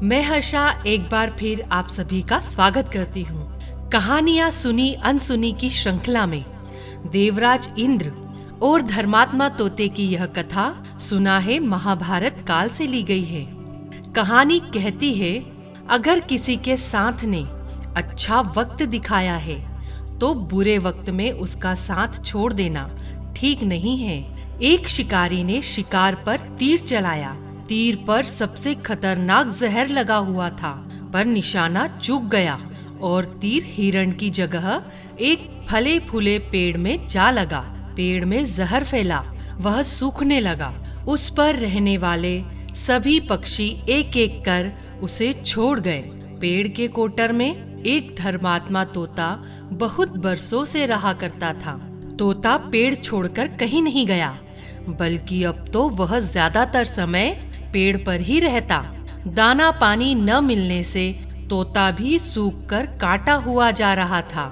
मैं हर्षा एक बार फिर आप सभी का स्वागत करती हूँ। कहानियाँ सुनी अनसुनी की श्रृंखला में देवराज इंद्र और धर्मात्मा तोते की यह कथा सुना है महाभारत काल से ली गई है। कहानी कहती है, अगर किसी के साथ ने अच्छा वक्त दिखाया है तो बुरे वक्त में उसका साथ छोड़ देना ठीक नहीं है। एक शिकारी ने शिकार पर तीर चलाया। तीर पर सबसे खतरनाक जहर लगा हुआ था, पर निशाना चूक गया और तीर हिरण की जगह एक फले फूले पेड़ में जा लगा। पेड़ में जहर फैला, वह सूखने लगा। उस पर रहने वाले सभी पक्षी एक एक कर उसे छोड़ गए। पेड़ के कोटर में एक धर्मात्मा तोता बहुत बरसों से रहा करता था। तोता पेड़ छोड़कर कहीं नहीं गया, बल्कि अब तो वह ज्यादातर समय पेड़ पर ही रहता। दाना पानी न मिलने से तोता भी सूखकर काटा हुआ जा रहा था।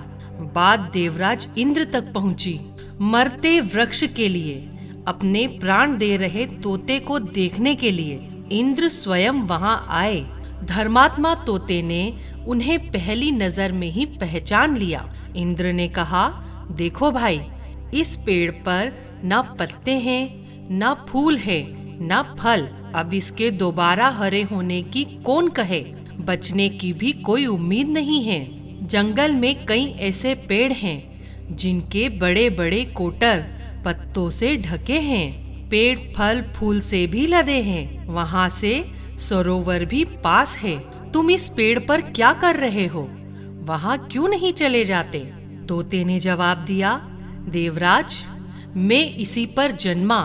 बात देवराज इंद्र तक पहुंची। मरते वृक्ष के लिए, अपने प्राण दे रहे तोते को देखने के लिए इंद्र स्वयं वहां आए। धर्मात्मा तोते ने उन्हें पहली नजर में ही पहचान लिया। इंद्र ने कहा, देखो भाई, इस पेड़ पर ना पत्ते हैं, ना फूल है, ना फल। अब इसके दोबारा हरे होने की कौन कहे? बचने की भी कोई उम्मीद नहीं है। जंगल में कई ऐसे पेड़ हैं जिनके बड़े बड़े कोटर पत्तों से ढके हैं। पेड़ फल फूल से भी लदे हैं। वहां से सरोवर भी पास है। तुम इस पेड़ पर क्या कर रहे हो? वहां क्यों नहीं चले जाते? तोते ने जवाब दिया, देवराज, मैं इसी पर जन्मा,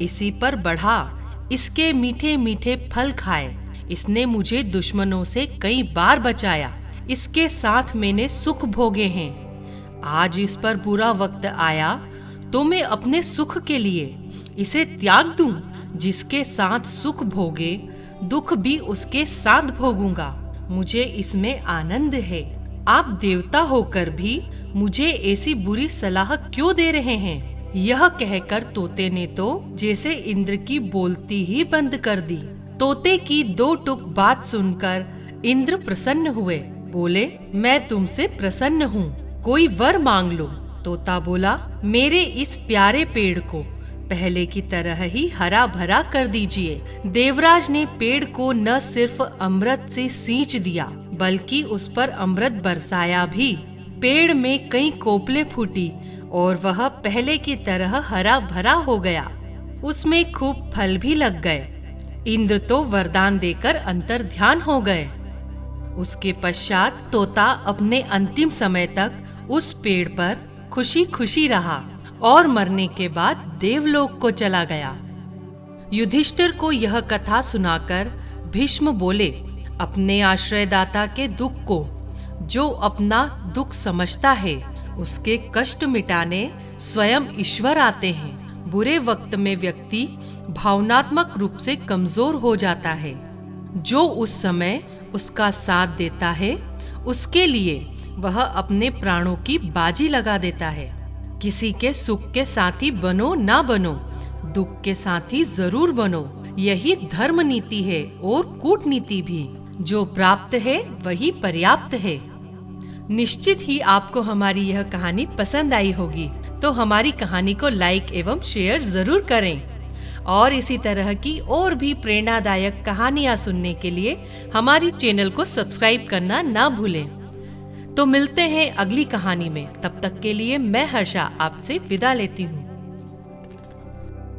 इसी पर बढ़ा, इसके मीठे मीठे फल खाए। इसने मुझे दुश्मनों से कई बार बचाया। इसके साथ मैंने सुख भोगे हैं। आज इस पर बुरा वक्त आया तो मैं अपने सुख के लिए इसे त्याग दूं? जिसके साथ सुख भोगे, दुख भी उसके साथ भोगूंगा। मुझे इसमें आनंद है। आप देवता होकर भी मुझे ऐसी बुरी सलाह क्यों दे रहे हैं? यह कहकर तोते ने तो जैसे इंद्र की बोलती ही बंद कर दी। तोते की दो टुक बात सुनकर इंद्र प्रसन्न हुए। बोले, मैं तुमसे प्रसन्न हूँ, कोई वर मांग लो। तोता बोला, मेरे इस प्यारे पेड़ को पहले की तरह ही हरा भरा कर दीजिए। देवराज ने पेड़ को न सिर्फ अमृत से सींच दिया, बल्कि उस पर अमृत बरसाया भी। पेड़ में कई कोपले फूटी और वह पहले की तरह हरा भरा हो गया। उसमें खूब फल भी लग गए। इंद्र तो वरदान देकर अंतर ध्यान हो गए। उसके पश्चात तोता अपने अंतिम समय तक उस पेड़ पर खुशी खुशी रहा और मरने के बाद देवलोक को चला गया। युधिष्ठिर को यह कथा सुनाकर भीष्म बोले, अपने आश्रयदाता के दुख को जो अपना दुख समझता है, उसके कष्ट मिटाने स्वयं ईश्वर आते हैं। बुरे वक्त में व्यक्ति भावनात्मक रूप से कमजोर हो जाता है। जो उस समय उसका साथ देता है, उसके लिए वह अपने प्राणों की बाजी लगा देता है। किसी के सुख के साथी बनो ना बनो, दुख के साथी जरूर बनो। यही धर्म नीति है और कूटनीति भी। जो प्राप्त है वही पर्याप्त है। निश्चित ही आपको हमारी यह कहानी पसंद आई होगी, तो हमारी कहानी को लाइक एवं शेयर जरूर करें। और इसी तरह की और भी प्रेरणादायक कहानियां सुनने के लिए हमारी चैनल को सब्सक्राइब करना ना भूलें। तो मिलते हैं अगली कहानी में। तब तक के लिए मैं हर्षा आपसे विदा लेती हूँ।